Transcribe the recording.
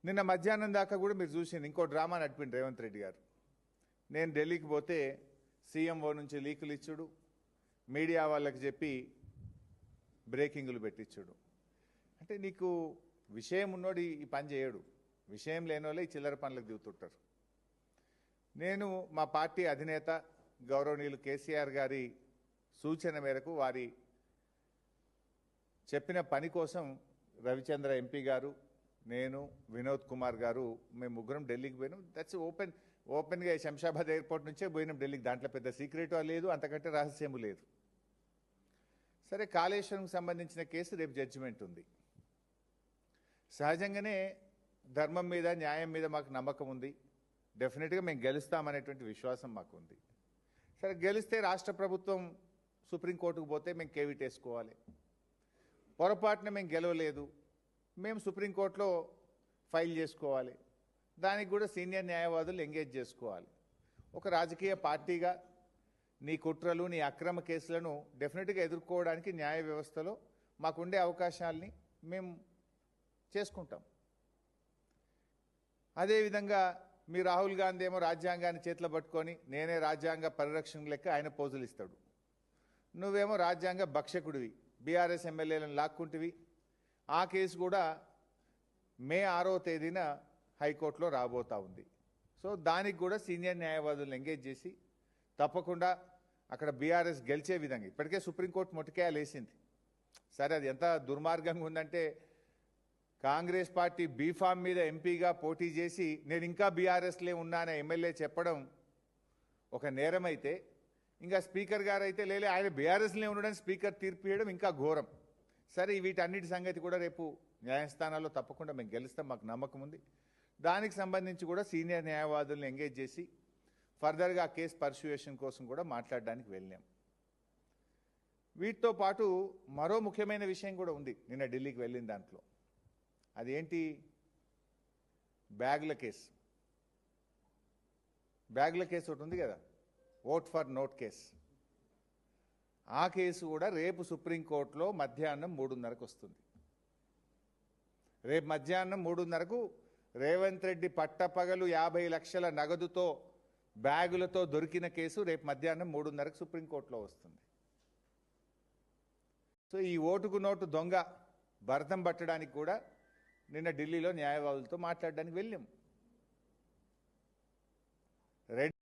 నిన్న మధ్యాహ్నం దాకా కూడా మీరు చూసింది ఇంకో డ్రామా నడిపింది రేవంత్ రెడ్డి గారు. నేను ఢిల్లీకి పోతే సీఎంఓ నుంచి లీకులు ఇచ్చుడు, మీడియా వాళ్ళకి చెప్పి బ్రేకింగులు పెట్టించుడు. అంటే నీకు విషయం ఉన్నోడు ఈ పని చేయడు, విషయం లేని వాళ్ళే ఈ చిల్లర పనులకు దిగుతుంటారు. నేను మా పార్టీ అధినేత గౌరవనీయులు కేసీఆర్ గారి సూచన మేరకు వారి చెప్పిన పని కోసం రవిచంద్ర ఎంపీ గారు, నేను, వినోద్ కుమార్ గారు మేము ముగ్గురం ఢిల్లీకి పోయినాం. దట్స్ ఓపెన్గా శంషాబాద్ ఎయిర్పోర్ట్ నుంచే పోయినాం ఢిల్లీకి. దాంట్లో పెద్ద సీక్రెట్ లేదు, అంతకంటే రహస్యము లేదు. సరే, కాళేశ్వరంకి సంబంధించిన కేసు రేపు జడ్జిమెంట్ ఉంది. సహజంగానే ధర్మం మీద న్యాయం మీద మాకు నమ్మకం ఉంది. డెఫినెట్గా మేము గెలుస్తామనేటువంటి విశ్వాసం మాకు ఉంది. సరే, గెలిస్తే రాష్ట్ర ప్రభుత్వం సుప్రీంకోర్టుకు పోతే మేము కేవిట్ వేసుకోవాలి. పొరపాటున మేము గెలవలేదు, మేము సుప్రీంకోర్టులో ఫైల్ చేసుకోవాలి. దానికి కూడా సీనియర్ న్యాయవాదులు ఎంగేజ్ చేసుకోవాలి. ఒక రాజకీయ పార్టీగా నీ కుట్రలు, నీ అక్రమ కేసులను డెఫినెట్గా ఎదుర్కోవడానికి న్యాయ వ్యవస్థలో మాకుండే అవకాశాలని మేము చేసుకుంటాం. అదేవిధంగా మీ రాహుల్ గాంధీ ఏమో రాజ్యాంగాన్ని చేతిలో పట్టుకొని నేనే రాజ్యాంగ పరిరక్షణ లెక్క ఆయన పోజులు ఇస్తాడు. నువ్వేమో రాజ్యాంగ భక్షకుడివి, బీఆర్ఎస్ ఎమ్మెల్యేలను లాక్కుంటివి. ఆ కేసు కూడా మే 6వ తేదీన హైకోర్టులో రాబోతా ఉంది. సో దానికి కూడా సీనియర్ న్యాయవాదులను ఎంగేజ్ చేసి తప్పకుండా అక్కడ బీఆర్ఎస్ గెలిచే విధంగా, ఇప్పటికే సుప్రీంకోర్టు మొట్టికాయలు వేసింది. సరే, అది ఎంత దుర్మార్గంగా ఉందంటే కాంగ్రెస్ పార్టీ బీఫామ్ మీద ఎంపీగా పోటీ చేసి నేను ఇంకా బీఆర్ఎస్లే ఉన్నానే ఎమ్మెల్యే చెప్పడం ఒక నేరమైతే, ఇంకా స్పీకర్ గారు అయితే లేలే ఆయన బీఆర్ఎస్లే ఉండడానికి స్పీకర్ తీర్పు ఇవ్వడం ఇంకా ఘోరం. సరే, వీటన్నిటి సంగతి కూడా రేపు న్యాయస్థానాల్లో తప్పకుండా మేము గెలుస్తాం, మాకు నమ్మకం ఉంది. దానికి సంబంధించి కూడా సీనియర్ న్యాయవాదులను ఎంగేజ్ చేసి ఫర్దర్గా కేసు పర్సుయేషన్ కోసం కూడా మాట్లాడడానికి వెళ్ళాం. వీటితో పాటు మరో ముఖ్యమైన విషయం కూడా ఉంది నిన్న ఢిల్లీకి వెళ్ళిన దాంట్లో. అదేంటి? బ్యాగుల కేసు. బ్యాగుల కేసు ఒకటి ఉంది కదా, ఓట్ ఫర్ నోట్ కేసు. ఆ కేసు కూడా రేపు సుప్రీంకోర్టులో మధ్యాహ్నం 3:30కు వస్తుంది. రేపు మధ్యాహ్నం 3:30కు రేవంత్ రెడ్డి పట్టపగలు 50 లక్షల నగదుతో బ్యాగులతో దొరికిన కేసు రేపు మధ్యాహ్నం 3:30కు సుప్రీంకోర్టులో వస్తుంది. సో ఈ ఓటుకు నోటు దొంగ భరతం పట్టడానికి కూడా నిన్న ఢిల్లీలో న్యాయవాదులతో మాట్లాడడానికి వెళ్ళాం. రెడ్